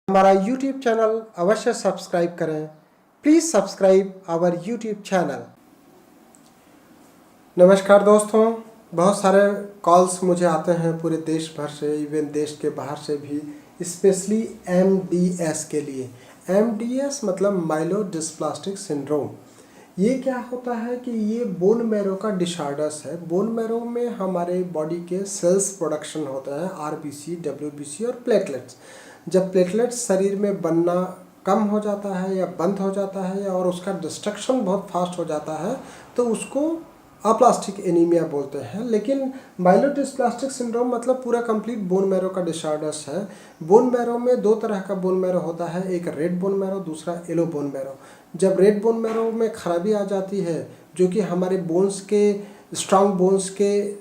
हमारा YouTube channel अवश्य subscribe करें। Please subscribe our YouTube channel. नमस्कार दोस्तों, बहुत सारे कॉल्स मुझे आते हैं पूरे देश भर से, इवन देश के बाहर से भी, स्पेशली MDS के लिए। MDS मतलब माइलोडिस्प्लास्टिक सिंड्रोम। ये क्या होता है कि ये बोन मैरो का डिसऑर्डर्स है। बोन मैरो में हमारे बॉडी के सेल्स प्रोडक्शन होता है, RBC, WBC और प्लेटलेट्स। जब प्लेटलेट्स शरीर में बनना कम हो जाता है या बंद हो जाता है और उसका डिस्ट्रक्शन बहुत फास्ट हो जाता है तो उसको अप्लास्टिक एनीमिया बोलते हैं। लेकिन माइलोडिस्प्लास्टिक सिंड्रोम मतलब पूरा कंप्लीट बोन मैरो का डिसऑर्डर्स है। बोन मैरो में दो तरह का बोन मैरो होता है, एक रेड बोन मैरो, दूसरा येलो बोन मैरो। जब रेड बोन मैरो में खराबी आ जाती है, जो कि हमारे बोन्स के स्ट्रांग बोन्स के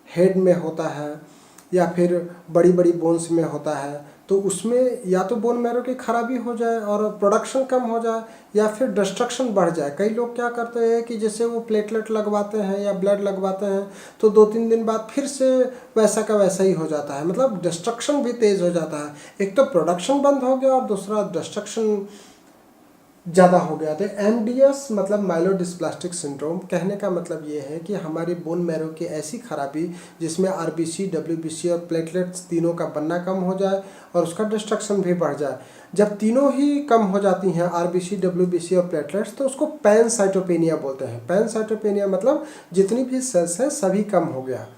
हेड में होता है या फिर बड़ी बड़ी बोन्स में होता है, तो उसमें या तो बोन मैरो की खराबी हो जाए और प्रोडक्शन कम हो जाए या फिर डिस्ट्रक्शन बढ़ जाए। कई लोग क्या करते हैं कि जैसे वो प्लेटलेट लगवाते हैं या ब्लड लगवाते हैं तो 2-3 दिन बाद फिर से वैसा का वैसा ही हो जाता है, मतलब डिस्ट्रक्शन भी तेज़ हो जाता है। एक तो प्रोडक्शन बंद हो गया और दूसरा डिस्ट्रक्शन ज़्यादा हो गया। तो MDS मतलब माइलोडिस्प्लास्टिक सिंड्रोम, कहने का मतलब ये है कि हमारी बोन मैरो की ऐसी खराबी जिसमें RBC, WBC और प्लेटलेट्स तीनों का बनना कम हो जाए और उसका डिस्ट्रक्शन भी बढ़ जाए। जब तीनों ही कम हो जाती हैं, RBC, WBC और प्लेटलेट्स, तो उसको पैनसाइटोपेनिया बोलते हैं। पैनसाइटोपेनिया मतलब जितनी भी सेल्स हैं सभी कम हो गया।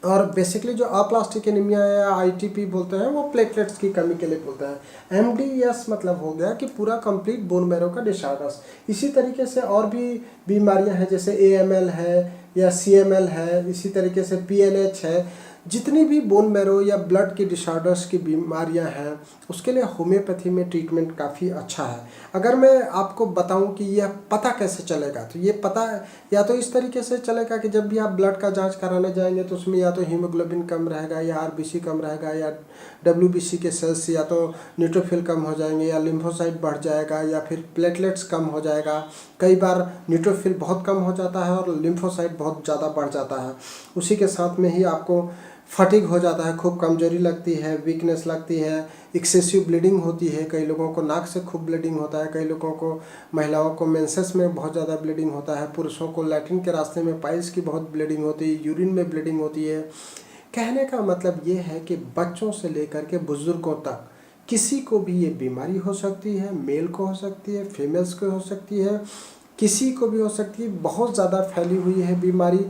और बेसिकली जो अप्लास्टिक एनीमिया या ITP बोलते हैं वो प्लेटलेट्स की कमी के लिए बोलते हैं। MDS मतलब हो गया कि पूरा कंप्लीट बोन मैरो का डिसऑर्डर्स। इसी तरीके से और भी बीमारियां हैं, जैसे AML है या CML है, इसी तरीके से PLH है। जितनी भी बोन मैरो या ब्लड की डिसऑर्डर्स की बीमारियां हैं उसके लिए होम्योपैथी में ट्रीटमेंट काफ़ी अच्छा है। अगर मैं आपको बताऊं कि यह पता कैसे चलेगा, तो ये पता या तो इस तरीके से चलेगा कि जब भी आप ब्लड का जांच कराने जाएंगे तो उसमें या तो हीमोग्लोबिन कम रहेगा या RBC कम रहेगा या WBC के सेल्स या तो न्यूट्रोफिल कम हो जाएंगे या लिम्फोसाइट बढ़ जाएगा या फिर प्लेटलेट्स कम हो जाएगा। कई बार न्यूट्रोफिल बहुत कम हो जाता है और लिम्फोसाइट बहुत ज़्यादा बढ़ जाता है। उसी के साथ में ही आपको फटीग हो जाता है, खूब कमजोरी लगती है, वीकनेस लगती है, एक्सेसिव ब्लीडिंग होती है। कई लोगों को नाक से खूब ब्लीडिंग होता है, कई लोगों को, महिलाओं को मेंसेस में बहुत ज़्यादा ब्लीडिंग होता है, पुरुषों को लैट्रिन के रास्ते में पाइल्स की बहुत ब्लीडिंग होती है, यूरिन में ब्लीडिंग होती है। कहने का मतलब ये है कि बच्चों से लेकर के बुजुर्गों तक किसी को भी ये बीमारी हो सकती है। मेल को हो सकती है, फीमेल्स को हो सकती है, किसी को भी हो सकती है। बहुत ज़्यादा फैली हुई है बीमारी।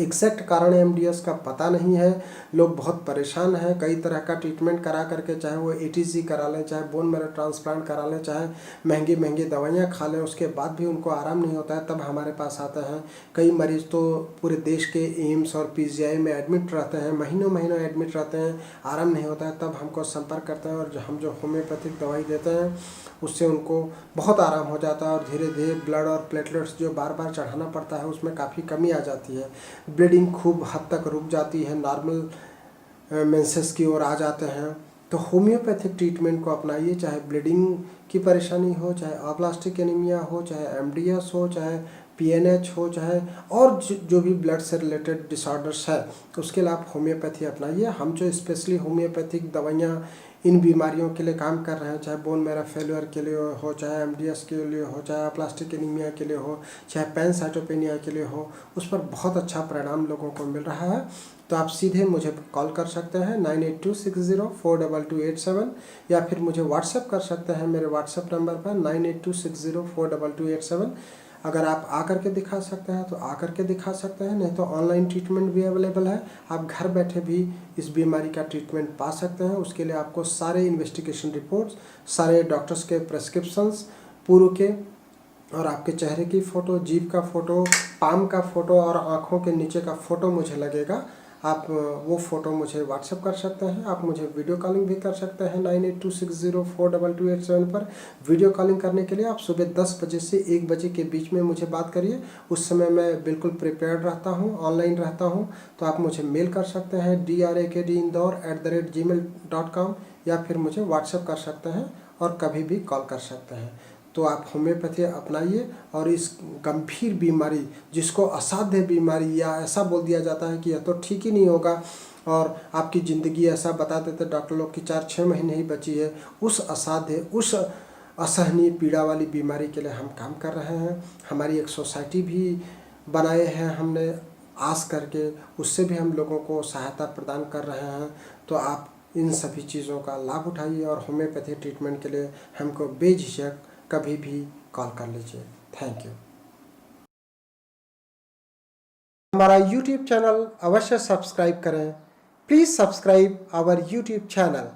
एग्जैक्ट कारण MDS का पता नहीं है। लोग बहुत परेशान हैं, कई तरह का ट्रीटमेंट करा करके, चाहे वो ATG करा लें, चाहे बोन मैरो ट्रांसप्लांट करा लें, चाहे महंगी महंगी दवाइयाँ खा लें, उसके बाद भी उनको आराम नहीं होता है, तब हमारे पास आते हैं। कई मरीज़ तो पूरे देश के एम्स और PGI में एडमिट रहते हैं, महीनों महीनों एडमिट रहते हैं, आराम नहीं होता है, तब हमको संपर्क करते हैं और हम जो होम्योपैथिक दवाई देते हैं उससे उनको बहुत आराम हो जाता है और धीरे धीरे ब्लड और प्लेटलेट्स जो बार बार चढ़ाना पड़ता है उसमें काफ़ी कमी आ जाती है। ब्लीडिंग खूब हद तक रुक जाती है, नॉर्मल मेंसेस की ओर आ जाते हैं। तो होम्योपैथिक ट्रीटमेंट को अपनाइए, चाहे ब्लीडिंग की परेशानी हो, चाहे अप्लास्टिक एनीमिया हो, चाहे MDS हो, चाहे PNH हो, चाहे और जो भी ब्लड से रिलेटेड डिसऑर्डर्स है, उसके लिए आप होम्योपैथी अपनाइए। हम जो स्पेशली होम्योपैथिक दवाइयाँ इन बीमारियों के लिए काम कर रहे हैं, चाहे बोन मैरो फेलियर के लिए हो, चाहे MDS के लिए हो, चाहे प्लास्टिक एनीमिया के लिए हो, चाहे पैनसाइटोपेनिया के लिए हो, उस पर बहुत अच्छा परिणाम लोगों को मिल रहा है। तो आप सीधे मुझे कॉल कर सकते हैं 9826042287 या फिर मुझे व्हाट्सएप कर सकते हैं मेरे व्हाट्सएप नंबर पर 9826042287। अगर आप आकर के दिखा सकते हैं तो आकर के दिखा सकते हैं, नहीं तो ऑनलाइन ट्रीटमेंट भी अवेलेबल है। आप घर बैठे भी इस बीमारी का ट्रीटमेंट पा सकते हैं। उसके लिए आपको सारे इन्वेस्टिगेशन रिपोर्ट्स, सारे डॉक्टर्स के प्रेस्क्रिप्शंस पूर्व के और आपके चेहरे की फ़ोटो, जीभ का फ़ोटो, पाम का फ़ोटो और आँखों के नीचे का फ़ोटो मुझे लगेगा। आप वो फ़ोटो मुझे व्हाट्सएप कर सकते हैं। आप मुझे वीडियो कॉलिंग भी कर सकते हैं 9826042287 पर। वीडियो कॉलिंग करने के लिए आप सुबह 10 बजे से 1 बजे के बीच में मुझे बात करिए। उस समय मैं बिल्कुल प्रिपेयर्ड रहता हूँ, ऑनलाइन रहता हूँ। तो आप मुझे मेल कर सकते हैं drakdindore@gmail.com या फिर मुझे व्हाट्सएप कर सकते हैं और कभी भी कॉल कर सकते हैं। तो आप होम्योपैथी अपनाइए और इस गंभीर बीमारी, जिसको असाध्य बीमारी या ऐसा बोल दिया जाता है कि यह तो ठीक ही नहीं होगा और आपकी ज़िंदगी ऐसा बता देते डॉक्टर लोग कि 4-6 महीने ही बची है, उस असाध्य, उस असहनीय पीड़ा वाली बीमारी के लिए हम काम कर रहे हैं। हमारी एक सोसाइटी भी बनाए हैं हमने आस करके, उससे भी हम लोगों को सहायता प्रदान कर रहे हैं। तो आप इन सभी चीज़ों का लाभ उठाइए और होम्योपैथी ट्रीटमेंट के लिए हमको बेझिझक कभी भी कॉल कर लीजिए। Thank you. हमारा YouTube चैनल अवश्य सब्सक्राइब करें। Please subscribe our YouTube channel.